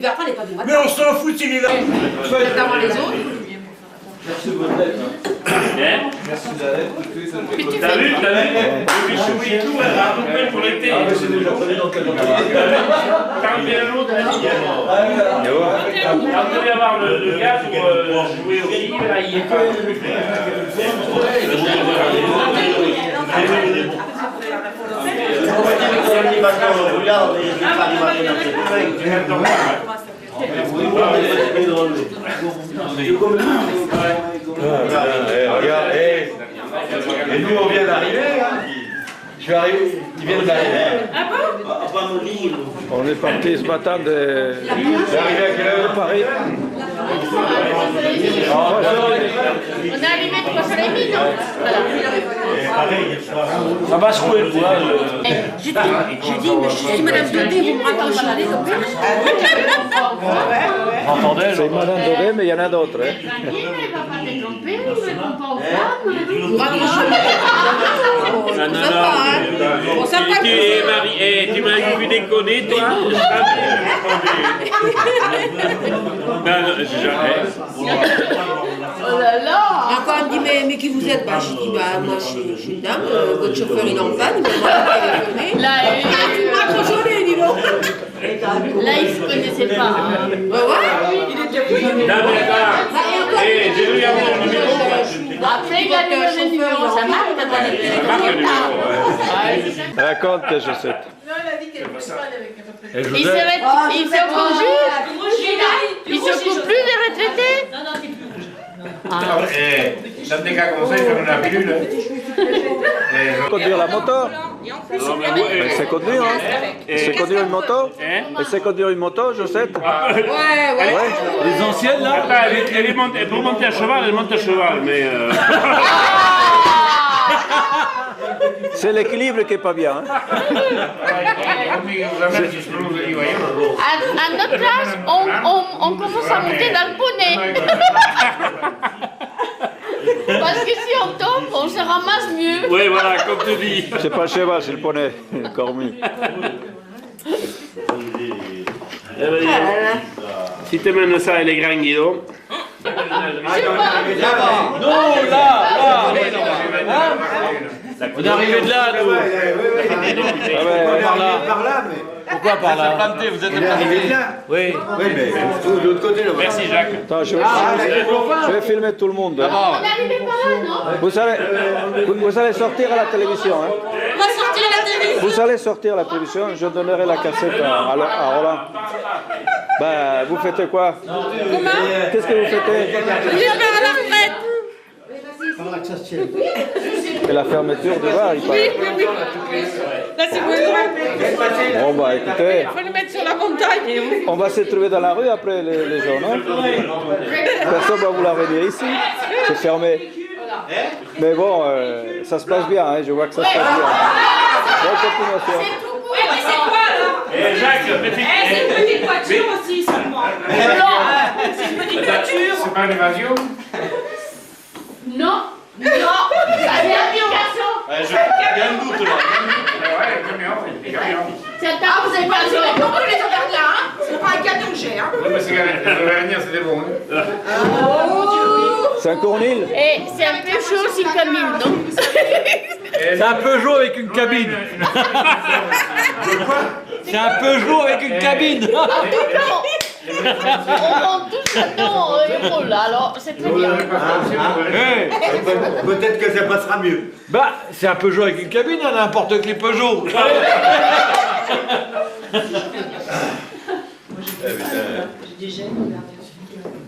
Bertrand n'est pas du Mais on s'en fout s'il est là. Notamment les autres. Merci votre lettre. Merci de la lettre. T'as vu, depuis Chouy et tout, elle a un peu pour l'été. Ah, mais c'est déjà prévu dans quel domaine. T'as un bien l'autre, elle a dit. On devait avoir le gars pour jouer au livre, là, il est pas. Regarde, et nous on vient d'arriver, hein. Je suis arrivé, ils viennent d'arriver. On est parti ce matin de Paris. On est arrivé de Paris, non? Ça va secouer le poids. J'ai dit, si Madame Daudet, vous me raccrochez comme ça. C'est Madame Daudet, mais il y en a d'autres. Tranquille, elle va pas te tromper, il ne répond pas aux Vous raccrochez. Non, tu m'as vu déconner, toi? Non, jamais. Oh là là! Quand elle me dit, mais qui vous êtes? Bah, je dis, bah, moi, je suis une dame, votre chauffeur, il est en panne, il m'a téléphoné. Là, Tu m'as raccroché au nez, dis donc. là, ils ne se connaissaient pas. Hein. Bah ouais, il est déjà plus. Non, mais là, j'ai eu un bon numéro. Après, il a le numéro, ça marque, t'as pas dit. Raconte, Josette. Il s'occupe plus des retraités? Non, non, c'est plus. Dans des cas comme ça, il faut une pilule. Conduire la moto? Elle sait conduire, hein? Elle sait conduire une moto? Elle sait conduire une moto, Josette? Ouais. Les anciennes, là? Elle peut monter à cheval, elle monte à cheval, mais... C'est l'équilibre qui est pas bien. Hein? À notre place, on commence à monter dans le poney. Parce que si on tombe, on se ramasse mieux. Oui, voilà, comme tu dis. C'est pas le cheval, c'est le poney. Encore mieux. Si tu mènes ça et les grands guidons... Non, là. On est arrivé de là, nous. Par là, mais... Pourquoi par là? Vous êtes arrivé de là. Oui. Oui, mais de l'autre côté, là. Merci, Jacques. Attends, je vais filmer tout le monde. Hein. On est arrivé par là, non? Vous allez sortir à la télévision. Hein. On va sortir la télévision. Vous allez sortir à la télévision, je donnerai la cassette à Roland. Ben, vous faites quoi? Qu'est-ce que vous faites? Je vais faire à la retraite. Et la fermeture du bar, il paraît. Oui. Là, c'est bon. Bon, bah écoutez, Il faut le mettre sur la montagne. on va se trouver dans la rue après les gens, non? Personne va vous la redire ici. C'est fermé. Mais bon, ça se passe bien, hein, je vois que ça se passe bien. Bonne continuation. Mais c'est quoi, là? Jacques, C'est une petite voiture aussi, seulement. C'est une petite voiture. c'est pas une évasion? Non. Ça vient d'application. Il y a un doute, là. Ouais, camion. C'est un tas, vous avez pas raison. Pourquoi les emmerdes là, hein? C'est pas un camion que j'ai, hein? Oui, mais c'est venir, c'était bon. C'est un Cornil? Et c'est un peu chaud aussi le camine, non? C'est un Peugeot avec une cabine. C'est un Peugeot avec une cabine. En tout cas, on monte tous là-dedans et roule, alors c'est très bien. Peut-être que ça passera mieux. Bah, c'est un Peugeot avec une cabine, il y en a n'importe quel Peugeot.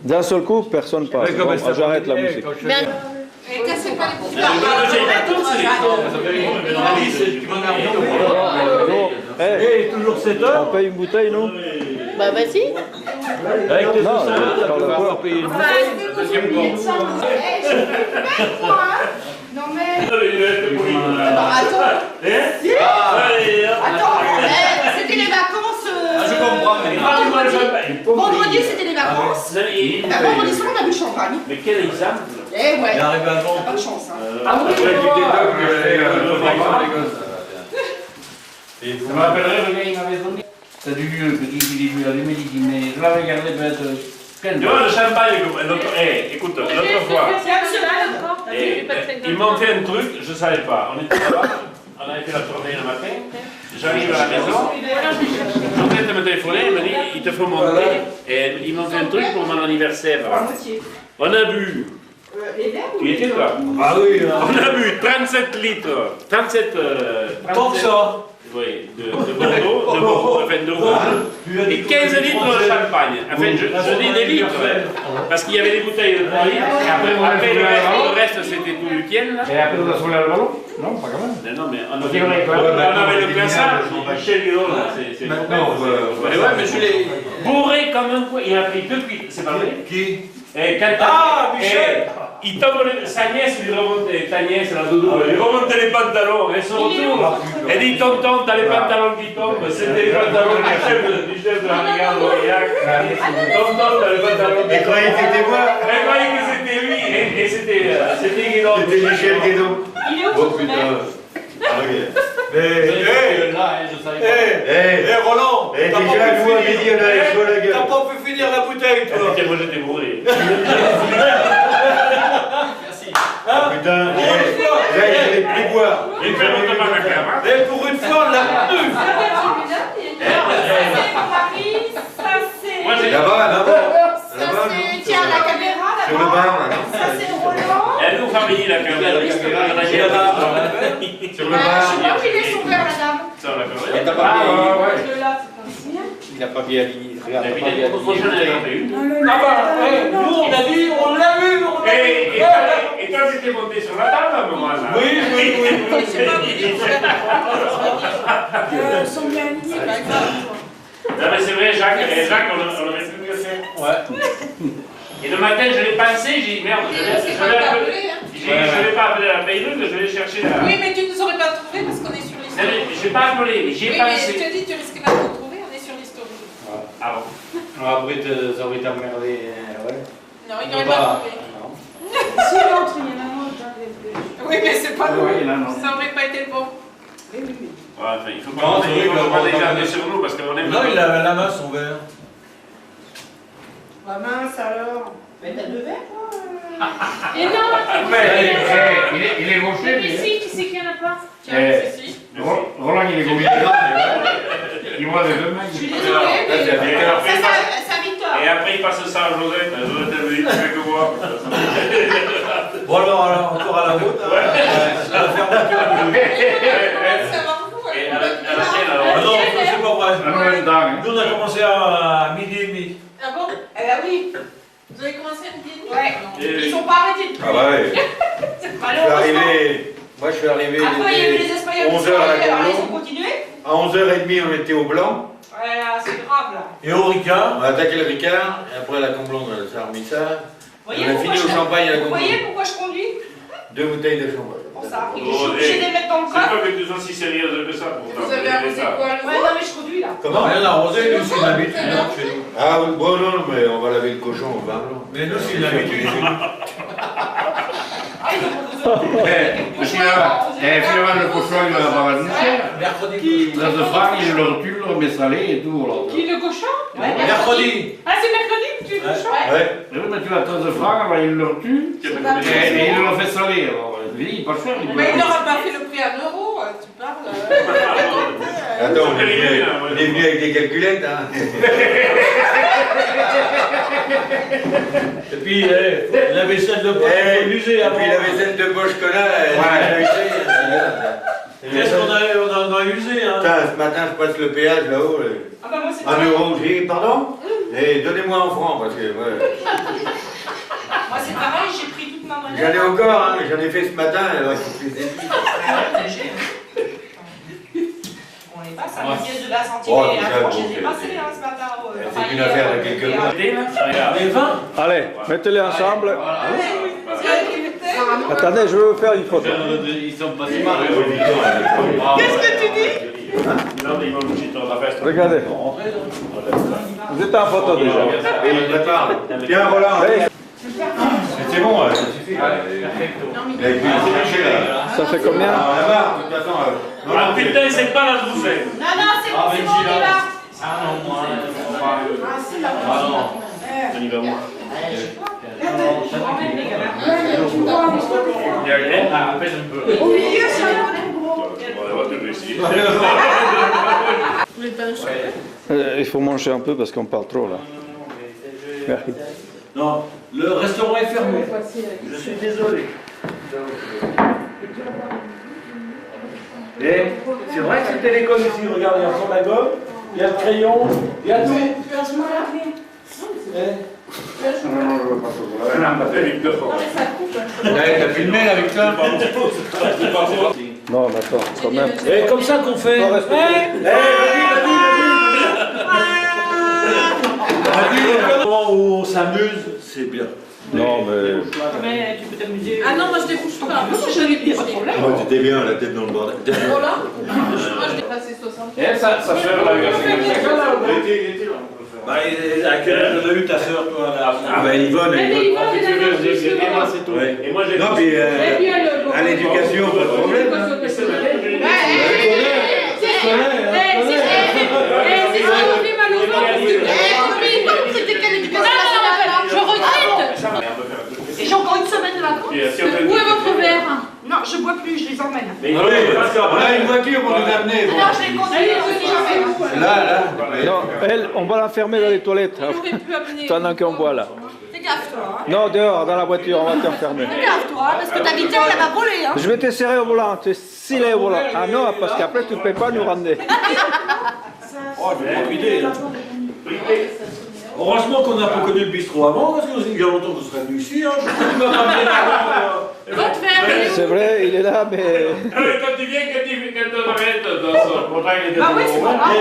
D'un seul coup, personne passe. Bon, j'arrête la musique. Et cassez pas les bouts. Toujours 7 heures. On paye une bouteille, non? Bah vas-y. Avec les non, je parle pas. Payer une non mais... Attends, c'était les vacances... Je comprends. Vendredi, c'était les vacances. Vendredi soir, on a bu le champagne. Mais quel examen? Eh ouais, Il arrive avant. pas de chance. Hein. Ça me rappellerait le gars, il m'avait donné. T'as du vieux, le petit qui est venu allumer, il dit, mais je l'avais gardé peut-être 15 ans. Tu vois, le champagne, écoute, l'autre fois, ils m'ont fait un truc, je ne savais pas. On était là-bas, on avait fait la tournée le matin, j'arrive à la maison, en train de me téléphoner, il me dit, il te faut monter, et ils m'ont fait un truc pour mon anniversaire. On a bu. Tu étais là? Ah oui, on a bu 37 litres. 37. Tant que ça. Oui, de Bordeaux, enfin de rouge. Et 15 litres de champagne. Enfin, je dis des litres. Parce qu'il y avait des bouteilles de 3 litres. Et après le reste, c'était tout le week-end. Et après, on a soulevé le ballon? Non, pas quand même. Non, mais on avait le classage. Michel Guillaume, c'est. Maintenant, ouais, mais je l'ai bourré comme un quoi. Il a pris 2 cuites. C'est pas vrai? Qui? Michel! Il tombe, sa nièce lui remonte, ta nièce, la doudou, lui remonte les pantalons, elle se retourne, elle dit tonton, t'as les pantalons qui tombent, c'était les pantalons du chef de la brigade d'Aurillac. Tonton, t'as les pantalons qui tombent. Elle croyait que c'était moi? Elle croyait que c'était lui, et c'était Guédon. C'était Michel Guédon. Il est où? Oh putain. Ah oui. Roland, Déjà, nous, à midi, on avait chaud la gueule. t'as pas pu finir la bouteille, toi. Ok, moi j'étais bourré. Putain, là, il fallait plus boire. Il fait longtemps pas ma cravate. Et pour une fois, on l'a retenu. Moi j'ai. Là-bas, Tiens, la caméra, sur le là-bas. bar, là. Ça, c'est Roland. Elle nous famille la caméra. Sur le bar. Je sais pas où il est son verre, madame. Ça, on l'a fait. Et t'as pas bien. Il n'a pas bien aligné. Regarde, il n'a pas bien aligné. Ah bah, nous, on a dit, on l'a vu. Et toi, tu étais monté sur la table à un moment-là. Oui. Sont bien alignés, par exemple. Non, mais c'est vrai, Jacques, on aurait pu mieux faire. Ouais. Et le matin, je l'ai pensé, j'ai dit merde, je vais pas appeler la payseuse, je vais chercher la. Oui, mais tu ne nous aurais pas trouvé parce qu'on est sur l'historique. Je n'ai pas appelé, mais j'y ai Oui, mais pensé. je te dis, tu risques pas de nous trouver, on est sur l'historique. Ah bon. Après, ça aurait été emmerdé. Ouais. Non, il n'aurait pas trouvé. Si l'autre, il y en a un autre. Oui, mais c'est pas nous. Oui, non. Ça n'aurait pas été bon. Ouais, enfin, il faut pas dégager sur nous parce qu'on aime. Non, il avait la main, son verre. Bah mince alors. Mais t'as 2 verres, toi? Et non, Il est gaucher. Mais si, qui c'est qu'il n'y en a pas? tiens, si. Roland, il est gaucher. Il voit les deux mains. Je suis désolée, mais Ça, c'est Victor. Et après, il passe ça à Josette. Josette, elle me dit, tu fais que moi. Bon, alors, encore à la route. ça va vous. Et à la tienne, Ah alors. non, c'est pas vrai. Hein. Nous, on a commencé à midi et demi. Ah bon? Eh ben oui. Vous avez commencé à midi et demi? Ouais. Ils sont pas arrêtés de Ah bah ouais. C'est Je suis malheureux. arrivé. Moi, je suis arrivé. Après, il y a eu les Espagnols qui 11 sont heures à arrivés, alors la ils Congo. ont continué. À 11h30, on était au blanc. Ouais, là, c'est grave, là. Et au Ricard. On a attaqué le Ricard. Et après, la Comblonde, ça a remis ça. Vous On a fini au champagne à la Vous voyez Comblonde. pourquoi je conduis? 2 bouteilles de champagne. Pour ça. Et Oh, je suis obligé de les mettre dans le C'est coffre. pas que tu sois si sérieuse que ça pour Vous avez arrosé quoi le Ouais, non, mais je conduis, là. Comment? Rien arrosé, nous, c'est une habitude chez nous. Ah oui, bon, non, mais on va laver le cochon au vin blanc. Mais nous, c'est une habitude chez nous. Ah, ils ont pas besoin. Finalement, le cochon, il va avoir une cher. Mercredi. Dans le phare, il le recule, le remet salé et tout. Alors. Qui, le cochon? Mercredi. Ah, c'est mercredi que tu es cochon? Ouais. Et oui, mais tu as 13 francs, alors il le recule et il le fait saler. Alors, lui, il est pas cher. Mais il n'aura pas fait le prix à €, tu parles. Attends, on est venu avec des calculettes, hein. Et puis, la vaisselle de poche, il faut l'user Et avant. puis la vaisselle de poche qu'on a, elle est Qu'est-ce qu'on a usé, hein? Putain, ce matin, je passe le péage là-haut. Ah, bah, moi, c'est 1 euro, j'ai dit, pardon? Et donnez-moi en francs, parce que ouais. Moi, c'est pareil, j'ai pris toute ma monnaie. J'en ai encore, hein, j'en ai fait ce matin, alors il faut que je les ai pris. On les passe à la pièce de la centième Oh, et déjà, à la je les ai bon, passés, hein, ce matin. C'est une affaire de quelques mois. Les vins. Allez, mettez-les ensemble. Qu'est-ce Attendez, je vais vous faire une photo. Ils sont pas si mal. que tu dis? Non, mais ils vont nous jeter dans la fête. Regardez. Vous êtes en photo déjà. Et il prépare. Tiens, Roland. Oui. C'est bon, ça suffit. Il a écrit, c'est lâché, là. Ça fait combien? Ah, là-bas, de toute façon. Ah putain, c'est pas la douzaine. Non, non, c'est bon, on y va. Ah non, moi, On y va où? Ah, pèse un peu. Au milieu, ça On va te laisser. Il faut manger un peu parce qu'on parle trop là. Merci. Non, le restaurant est fermé. Je suis désolé. Et c'est vrai que c'était l'école ici. Regarde, il y a son la gomme, il y a le crayon, il y a tout. T'as filmé là avec ça? Non, mais attends, quand même. Et comme ça qu'on fait. Faut respecter. Le moment où on s'amuse, c'est bien. Non, mais. Mais tu peux t'amuser. Ah non, moi je débouche pas. Moi je l'ai bien. Moi, t'étais bien, la tête dans le bordel. Voilà. Moi je dépassé 60. Et ça fait la Bah, à quel âge elle a eu ta soeur, toi là? Ah, bah, Yvonne, Et moi, j'ai. Non, puis à l'éducation, pas de problème. Hein. Je regrette. Et j'ai encore une semaine de vacances. Où est votre verre? Non, je bois plus, je les emmène. Mais Ah oui, parce qu'on a une voiture pour nous amener. Non, je les conduis, Là. Non, elle, on va l'enfermer dans les toilettes. Pendant qu'on boit là. Fais gaffe, toi. Non, dehors, dans la voiture, on va t'enfermer. Fais gaffe, toi, parce que ta vitesse, elle va voler. Hein. Je vais te serrer au volant, te sciller au volant. Ah non, parce qu'après tu ne peux pas nous rendre. Oh, j'ai pas idée. Heureusement qu'on n'a pas connu le bistrot avant, parce qu'il y a longtemps qu'on serait venu ici. Hein. Votre verre. C'est vrai, il est là, mais. Quand tu viens, quand on arrête dans son portail, il est Ah oui, c'est pas grave.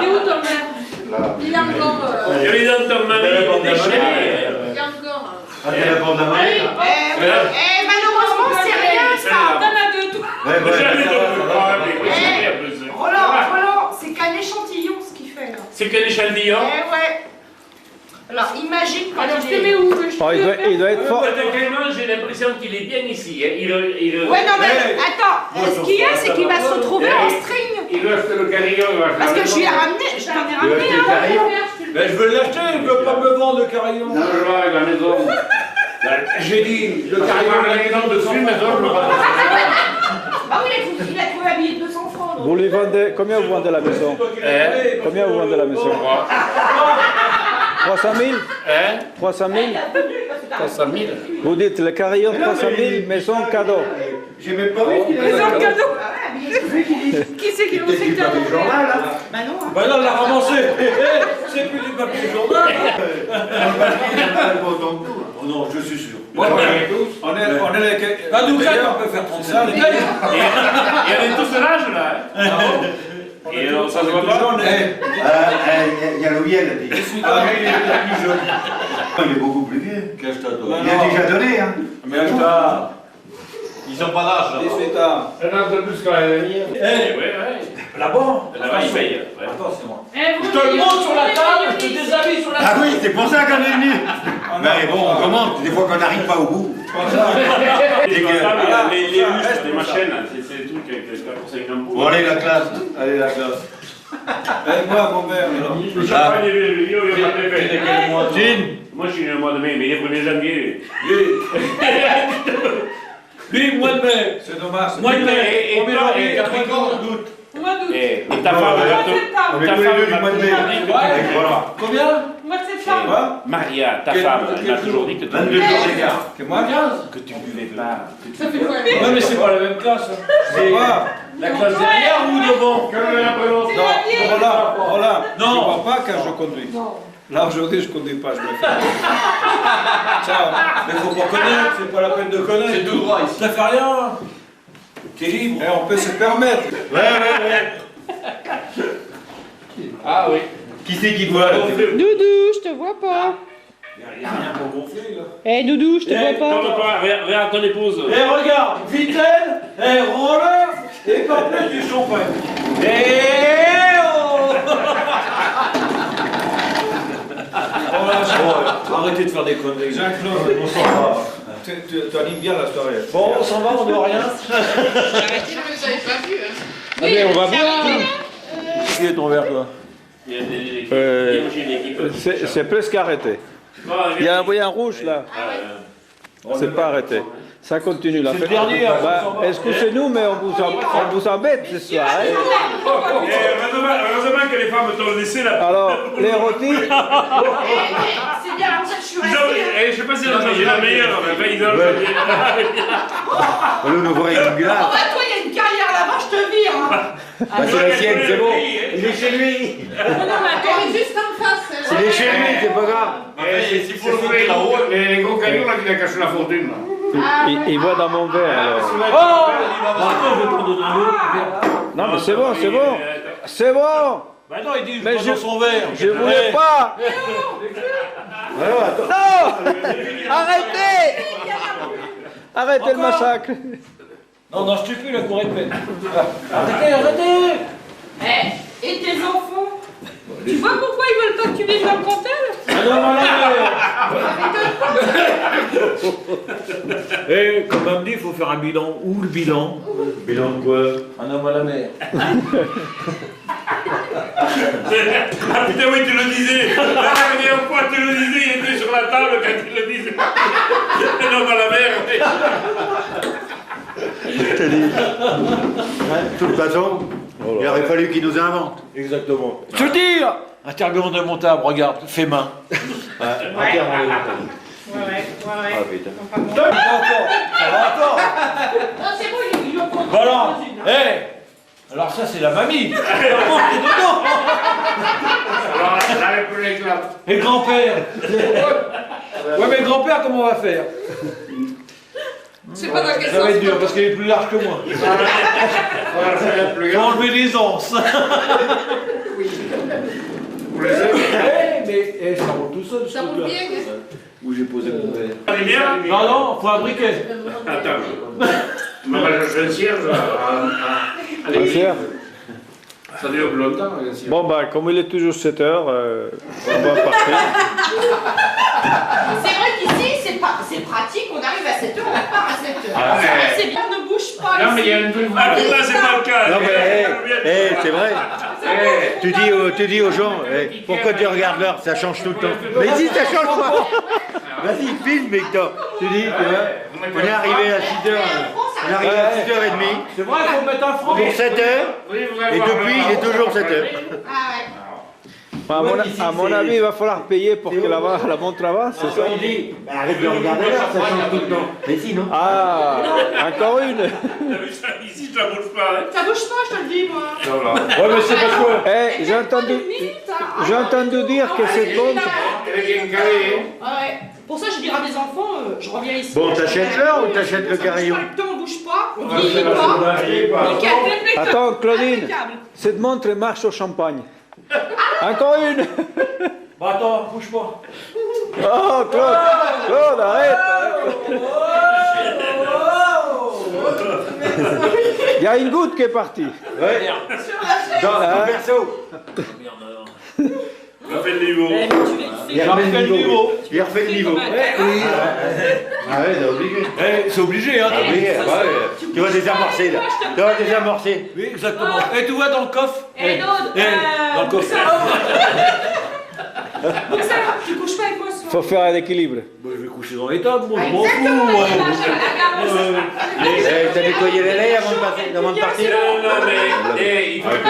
C'est où ton verre? Il est encore. Il est dans ton mari, il est déchiré. Il est encore. Ah, t'es la porte de la main. Malheureusement, c'est rien, ça. T'en as deux, toi. Roland, c'est qu'un échantillon ce qu'il fait là. C'est qu'un échantillon. Ouais. Alors imagine quand Alors, il je te est... mets où? Oh, il doit être fort. Tellement, j'ai l'impression qu'il est bien ici. Hein. Ouais, non, mais attends, ce qu'il y a, c'est qu'il va se retrouver en string. Il reste le carillon. Parce que je lui ai ramené, je t'en ai ramené un. Mais je veux l'acheter, il ne veut pas me vendre le carillon. Non, je vois avec la maison. J'ai dit, le carillon de la maison dessus, mais je ne pas. Bah oui, il a trouvé un billet de 200 francs. donc. Vous lui vendez. Combien vous vendez la maison? Combien vous vendez la maison? 300 000? 300 000? 300 000. Vous dites le carillon 300 000, maison cadeau. J'ai même pas vu qu'il avait Maison un cadeau. Qui c'est qui est au secteur de journal, là. Bah non, hein. Bah non, on l'a ramassé. C'est plus du papier journal. Oh non, je suis sûr. On est les... Ah, nous quatre, on peut faire 30 ça. Il y avait tout ce âge là. Et ça se voit pas. Il y a Louis, elle a dit. Ah, il est plus jeune. Il est beaucoup plus vieux. Qu'est-ce que t'as donné? Il a déjà donné, hein. Mais là, ils ont pas d'âge. 18 ans. Un an de plus que l'année dernière. Ouais. Là-bas. Là-bas, il paye. Ouais. Attends, c'est moi. Je Je te le montre sur la table, je te déshabille sur la Ah table. oui, c'est pour ça qu'on est venu. Mais bon, on commence, des fois qu'on n'arrive pas au bout. Les huches, les machines, c'est des trucs que c'est pas pour 50 Bon, allez, la classe. Allez, la classe. Moi, mon père. Le champagne, il y a pas de T'es fait. quel mois? Moi, je suis né au mois de mai, mais il est 1er janvier. Lui, mois de mai. C'est dommage. Moi, et toi, et Capricorne d'août. Mois d'août. Et ta femme, Mois de ta septembre. Avec tous les deux du mois de mai. Voilà. Combien? Mois de septembre. Maria, ta femme, elle m'a toujours dit que tu 22 jours d'écart. Que moi, 15. que tu buvais pas. Ça fait quoi? Ouais, mais c'est pas la même classe. C'est la classe derrière ou devant? Roland, Non. je ne vois pas quand je conduis. Là, aujourd'hui, je ne conduis pas, je me fais. Ciao. Mais faut pas connaître, c'est pas la peine de connaître. C'est tout droit ici. Ça fait rien. T'es libre. Et on peut se permettre. Ouais. Ah oui. Qui c'est qui voit là? Doudou, je te vois pas. Y a rien pour gonfler là. Eh Doudou, je te vois pas. Tourne-toi, regarde ton épouse. Eh regarde, Vittel, roller, et pas plus du champagne. Arrêtez de faire des conneries. Jean-Claude, Bonsoir. tu animes bien la soirée. Bon, on s'en va, on ne doit rien. Je ne les avais pas vus. Allez, on va boire. Qui est ton verre, toi? Il y a des C'est presque arrêté. Il y a un voyant rouge là. C'est pas arrêté. Ça continue la C'est fête. le dernier, hein, Excusez-nous, mais on vous embête ce soir. Hein. Heureusement que les femmes t'ont laissé là. Alors, les rôtis. C'est bien comme ça que je suis restée. Je sais pas si on a changé la meilleure, mais enfin, ils ont Au lieu d'ouvrir une glace. Ah ouais, toi, il y a une carrière là-bas, je te vire. Hein. Bah, c'est la sienne, c'est bon. Il est chez lui. Non, mais attends, Elle est juste en face. Il est chez lui, c'est pas grave. S'il faut l'ouvrir là-haut, les gros cailloux là qui a caché la fortune. Là. Il voit dans mon verre alors. Non, mais c'est bon, c'est bon. C'est bon. Bah non, il dit Mais je dans son verre. Je voulais pas. Non. Arrêtez. Arrêtez le massacre. Non, non, je tue plus la cour répète. Arrêtez, arrêtez. Et tes enfants? Tu vois pourquoi ils veulent pas que tu vives dans le cantel? Ah non, Eh, comme on me dit, il faut faire un bilan. Où le bilan? Bilan de quoi? Un homme à la mer. Ah putain, oui, tu le disais. La dernière fois, tu le disais, il était sur la table quand tu le disais. Un homme à la mer. De toute façon, il aurait fallu qu'il nous invente. Exactement. Je veux dire, internement démontable, regarde, fait main. Internement démontable. Ouais. Ah putain. Ça va encore. Non, c'est bon, ils l'ont compris. Voilà. Alors ça, c'est la mamie. Alors, moi, t'es dedans. Alors là, avec le éclat. Et grand-père. Ouais, mais grand-père, comment on va faire? C'est pas dans quel Ça va être sens. dur parce qu'il est plus large que moi. Voilà, c'est la plus Faut grande. enlever les anses. Vous les aimez? Mais ça roule tout seul, ce Ça roule truc-là. bien, qu'est-ce que- Où j'ai posé mon verre. Pas les miens? Non, non, faut un briquet. Attends. Je un cierge à Un cierge. Ça dure plus longtemps, un cierge. Bon, bah, comme il est toujours 7 heures, on va partir. C'est vrai qu'ici, c'est pratique, on arrive à 7h, on part à 7h. Ah, mais- C'est bien, ne bouge pas. Non, mais il y a un truc. Ah putain, c'est pas le cas. Non mais, c'est vrai. Tu dis aux gens, pourquoi tu regardes l'heure, ça change tout le temps. Mais si, ça change pas. Vas-y, filme, Victor. Tu dis, tu vois, on est arrivé à 6h. On est arrivé à 6h30 C'est vrai, il faut mettre un franc. pour 7h. Et depuis, il est toujours 7h. À mon avis, il va falloir payer pour que la montre avance, c'est ça? Il dit, arrête de regarder l'heure, ça change tout le temps. Mais si, non. Ah, encore une. T'as vu ça ici, je la bouge pas. Hein. Ça bouge pas, je te le dis, moi. Ouais, mais c'est parce que. Eh, j'ai entendu dire que cette montre. Ouais. Pour ça, je dirais à mes enfants, je reviens ici. Bon, t'achètes l'heure ou t'achètes le carillon? Le temps, on bouge pas, on vieillit pas. Nickel. Attends, Claudine, Impeccable. cette montre marche au champagne. Encore une. Bah attends, bouge pas. Oh, Claude, arrête. Il y a une goutte qui est partie. Ouais. Dans le perso. On fait le niveau. Il refait le niveau. Il refait le niveau. Oui. Ah ouais, c'est obligé. C'est obligé, hein. Ah oui, ouais. Tu vas désamorcer là. Tu vas désamorcer. Oui, exactement. Et tu vois dans le coffre. Et l'autre, Dans le coffre. ça, tu couches pas avec moi ce soir. Faut faire un équilibre. Bon, je vais coucher dans les tables, moi, je m'en Exactement, fous. T'as nettoyé les laits avant de partir? Non, mais il faut Ah, que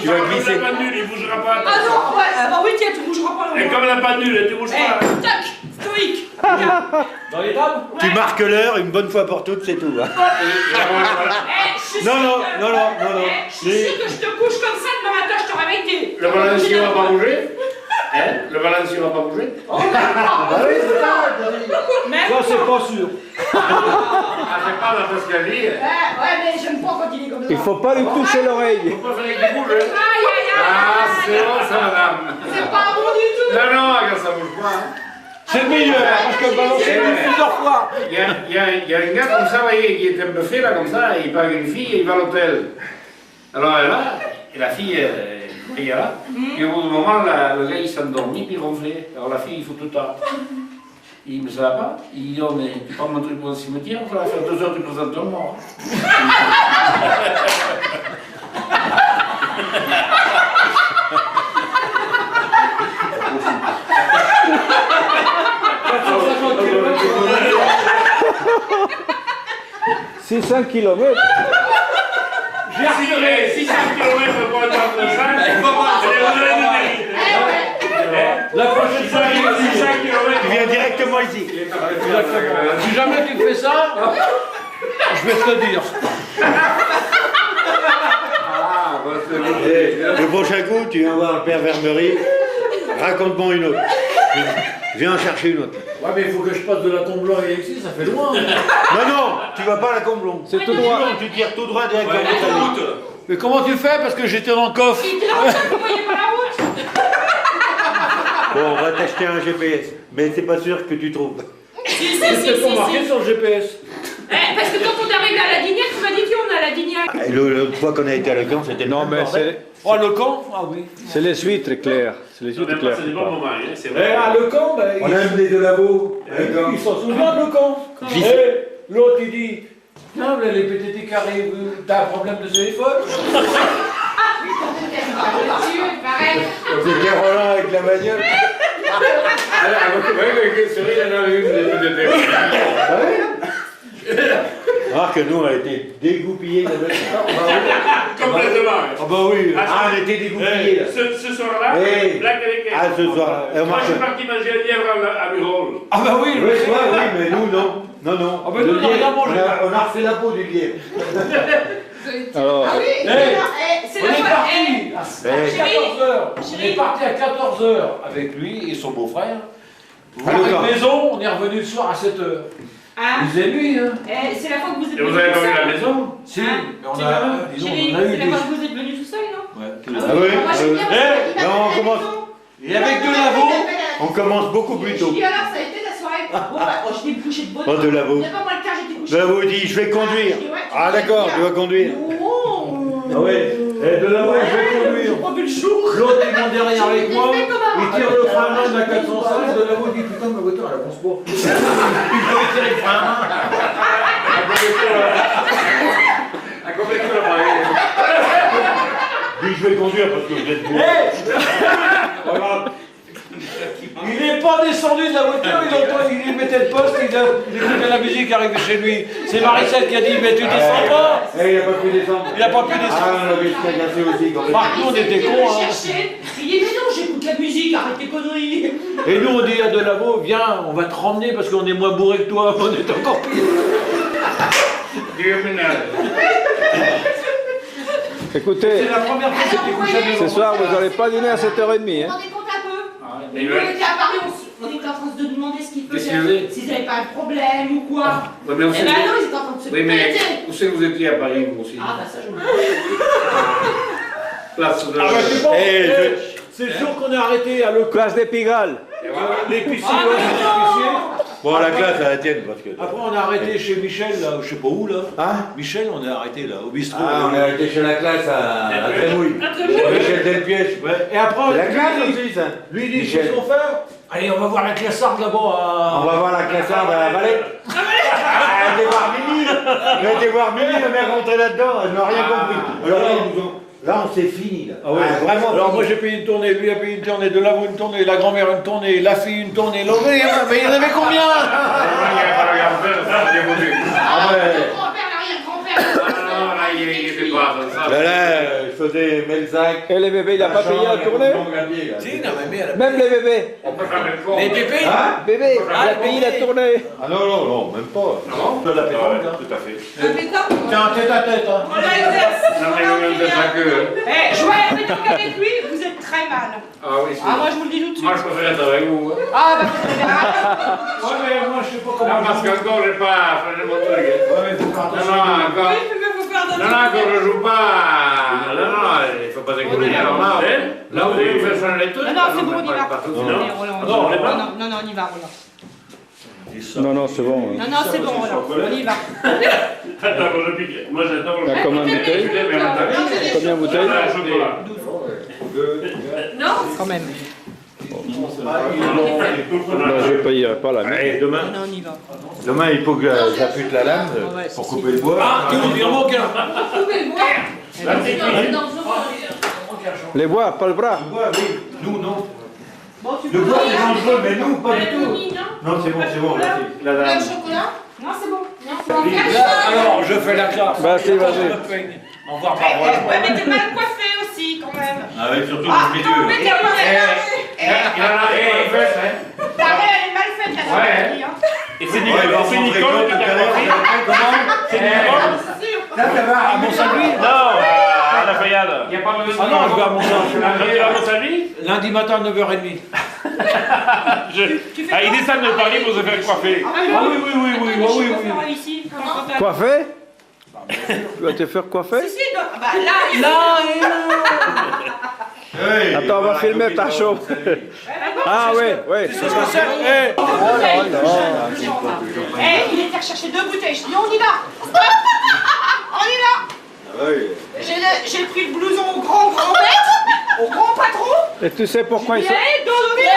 tu vas glisser. la pendule, il bougera pas. Ah non, ouais, bah oui, tiens, tu bougeras pas Et le comme la pendule, tu bouges pas. tac, stoïque. Dans les tables. Tu marques l'heure une bonne fois pour toutes, c'est tout. Hein. Non, non. Je suis sûr que je te couche comme ça, demain matin, je te réveille. Le balancier va pas bouger? Hein? Le balancier va pas bouger? Oh, mais non. Même Ça, c'est pas sûr. Ah, c'est pas dans l'escalier. Ouais, mais j'aime pas quand il est comme ça. Il faut pas lui toucher l'oreille. Faut pas faire qu'il bouge. Aïe, aïe, aïe. Ah, c'est bon ça, madame. C'est pas bon du tout. Non, non, quand ça bouge pas. Hein. C'est le meilleur, parce que balancer plusieurs fois. Il y a un gars comme ça, vous voyez, qui est un peu fait là, comme ça, il parle avec une fille et il va à l'hôtel. Alors elle est là, et la fille, elle est là. Et au bout d'un moment, le gars il s'endormit, puis il ronflait. Alors la fille, il faut tout tard. Il me savait pas. Il dit, oh, mais tu prends mon truc pour le cimetière, ça va faire 2 heures, tu présentes ton mort. « 600 km. J'ai retiré 600 km pour attendre 5, La prochaine fois, 600 km. Tu viens directement ici. si jamais tu fais ça, je vais te le dire. Le prochain coup, tu viens voir le père Vermery. Raconte-moi une autre. Viens en chercher une autre. Ouais, mais il faut que je passe de la Comblon et ici, ça fait loin. Non, tu vas pas à la Comblon. C'est tout droit. Tu tires tout droit directement. Mais comment tu fais? Parce que j'étais dans le coffre. Il était dans le sac, vous voyez pas la route. Bon, on va t'acheter un GPS. Mais c'est pas sûr que tu trouves. Si, C'est pas marqué sur le GPS. Parce que quand on est arrivé à la Dignac, tu m'as dit qu'on est à la Dignac. L'autre fois qu'on a été à la Camp, c'était Non, mais Oh, le camp? Ah oui. c'est les huîtres claires. C'est les huîtres claires. C'est des bons moments, hein, c'est Eh, vrai. ah, le camp, ben, On a amené de labo. il s'en souvient de le camp. J'y Eh, l'autre, il dit, tiens, là, les PTT qui arrivent, t'as un problème de téléphone? C'était Roland avec la bagnole. C'est vrai, il y en avait une des téléphone. Alors que nous, on a été dégoupillés de notre Complètement. Ah bah oui, on était dégoupillés là. Ce soir-là, Eh. Black avec elle. Ah, ce soir. Moi, je suis parti manger un lièvre à Murol. Ah bah oui, Oui, mais nous, non. Non. Ah bah nous, on a rien mangé. On a refait la peau du lièvre. Alors, C'est On la est fois. parti à Chérie. 14h. On est parti à 14h avec lui et son beau-frère. Voir le une camp. maison, on est revenu le soir à 7h. Ah. Vous avez lui, hein? C'est la fois que vous êtes Et vous venu avez tout pas vu seul. la maison? Si, Hein? mais on a, disons, Chérie, on a eu c'est des... la fois que vous êtes venu tout seul, non? Ouais, Ah oui, Moi, j'aime bien. Eh, non, on commence. Et avec de l'avo, On commence beaucoup plus tôt. Julie, alors, ça a été la soirée. Bon, bah, oh, j'étais couché de bonne Oh, de l'avo. C'est pas moi le cas, j'étais couché. Lavo dit, je vais conduire. Ah d'accord, tu vas conduire. ah ouais, et de l'avo, je vais conduire. J'ai pas vu le jour. L'autre est mon derrière avec moi, J'ai fait comme un il tire le frein à main de la 405, de l'avo dit putain ma voiture elle avance pas. Il faut tirer le frein à main. Dis, je vais conduire parce que vous êtes beau. Il n'est pas descendu de la voiture, il mettait le poste, il écoutait la musique arrivée chez lui. C'est Maricel qui a dit mais tu descends pas. Eh, il n'a pas pu descendre. Il n'a pas pu descendre. Ah, on avait cassé aussi quand même. Marc, nous on était Il cons. me Hein. cherchait. Il dit mais non, j'écoute la musique, arrête tes conneries. Et nous on dit à Delavo, viens, on va te ramener parce qu'on est moins bourré que toi, on est encore pire. écoutez, C'est la première fois que j'étais couché à ce soir, vous n'allez pas dîner à 7h30. Vous vous Hein. rendez compte un peu? Et Nous, ouais. on était à Paris, on était en train de se demander ce qu'ils Qu'est-ce qu'ils faisaient? faisaient, s'ils n'avaient pas de problème ou quoi. Ouais, mais Eh où ben c'est non, que- ils étaient en train de se Oui, mais péter. où c'est que vous étiez à Paris, vous aussi? Ah bah ça, je me Place de Ah bah c'est bon, Eh, c'est le jour qu'on est arrêté à Leclerc. Place des Pigalle. L'épicier, Ah, ouais, mais l'épicier. Bon, la classe à la tienne parce que. Après on a arrêté chez Michel, là, je sais pas où là. Hein? Michel, on est arrêté là, au bistrot. Ah, on est arrêté chez la classe à Trémouille. Michel Delpiège. Ouais. Et après, C'est la classe aussi, ça. lui il dit, Michel. qu'est-ce qu'on fait? Allez, on va voir la classarde là-bas On à... va voir la classarde à la Valette. Ah, on va voir Mimi. On a été voir Mimi, la mère rentrer là-dedans, elle n'a rien compris. Alors là, ils nous ont. Là, on s'est fini là. Ah ouais. Vraiment. Alors fini. moi j'ai payé une tournée, lui a payé une tournée, de l'avou une tournée, la grand-mère une tournée, la fille une tournée, l'autre, mais il y en avait combien? Ah ouais. Grand-père, l'arrière-grand-père. Il était pas dans ça. Là, je faisais Melzac. Et les bébés, il n'a pas payé la tournée? Si, non mais elle a... Même les bébés. Les bébés? Hein? Bébé, il a payé la tournée. Ah non, même pas. Non, de la pétanque, hein. Tout à fait. Tiens, tête à tête, hein. On a exercé. Non, mais il y a même de ça que. Eh, jouer à la pétanque avec lui, vous êtes très mal. Ah oui, c'est. Ah, moi je vous le dis tout de suite. Moi, je préfère être avec vous. Ah, bah vous verrez. Ouais, mais moi je sais pas Non, comment... parce qu'encore, j'ai pas fait mon truc. Ouais, mais faut faire Non, attention. non, encore. Oui, mais vous faire Non, non, encore, je joue pas. Non, il faut pas déconner. Alors là, là, vous voulez me faire changer les trucs? Non, non, c'est bon, on y va. Pas tout de Non, suite. Non, on est pas. non, non, on y va, Roland. Non, non, c'est bon. Non, non, c'est bon, Roland. On y va. Attends, je pique. Moi, j'attends. Il y a combien de bouteilles? Combien de bouteilles? Non, quand même. Non, je ne payerai pas la mienne. Allez, demain, Non, on y va. demain, il faut que j'affûte la lame Ouais, pour couper le bois. Ah, tu veux dire aucun? Vous pouvez le boire. C'est dangereux. Les bois, pas le bras. Le bois, oui. Nous, non. Le bois, c'est dangereux, mais nous, pas du tout. Non, c'est bon, merci. La Le dame. chocolat? Non, c'est bon. Là, alors, je fais la classe. Vas-y, vas-y. Au revoir, Barbara. Ouais, mais t'es mal coiffé aussi, quand même. Ah oui, surtout Ah, les non, mais deux. t'es mal Il en a fait, hein. Ta mère, elle est mal faite, la Ouais. fille, hein. Et c'est Ouais, Nicole, on c'est s'en Nicole fréquente qui tout à t'a l'heure. compris. C'est Nicole. Ça va. À Mont-Saint-Louis? Non, à la Fayade. Il n'y a pas besoin de... Ah non, je vais à Mont-Saint-Louis. Tu vas à Mont-Saint-Louis? Lundi matin à 9h30. Ah, il descend de Paris pour se faire coiffer. Ah oui, oui, oui, oui, oui, oui. Ici, Coiffé? Tu vas te faire coiffer? Si, si, bah là, Hey, Attends, on va filmer ta chambre. Ah oui, oui. C'est ce que c'est. Eh, Eh, il était rechercher 2 bouteilles. Je dis, on y va. On y va. Oui. J'ai pris le blouson au grand maître, au grand patron. Et tu sais pourquoi ils sont, Et donné.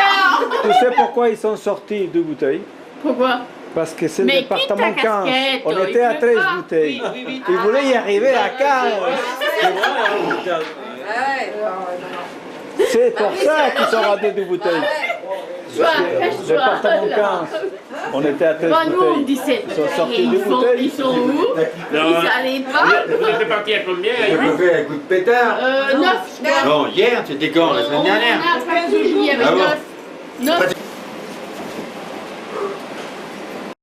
tu sais pourquoi ils sont sortis 2 bouteilles? Pourquoi? Parce que c'est le Mais département quitte ta 15. casquette, On il était à pleut 13 pas. bouteilles. Oui, oui. Ils voulaient y arriver à 15. C'est pour ça qu'ils sont ratés 2 bouteilles. Soit, Département 15. On était à 13 Bon, nous on bouteilles. 17. Ils sont sortis Et des bouteilles. ils sont où? Non. Ils allaient pas? Vous êtes parti à combien? Tu as fait un coup de pétard. 9. Non, hier, c'était quand? La semaine dernière. On a parti, il y avait Ah bon? 9. 9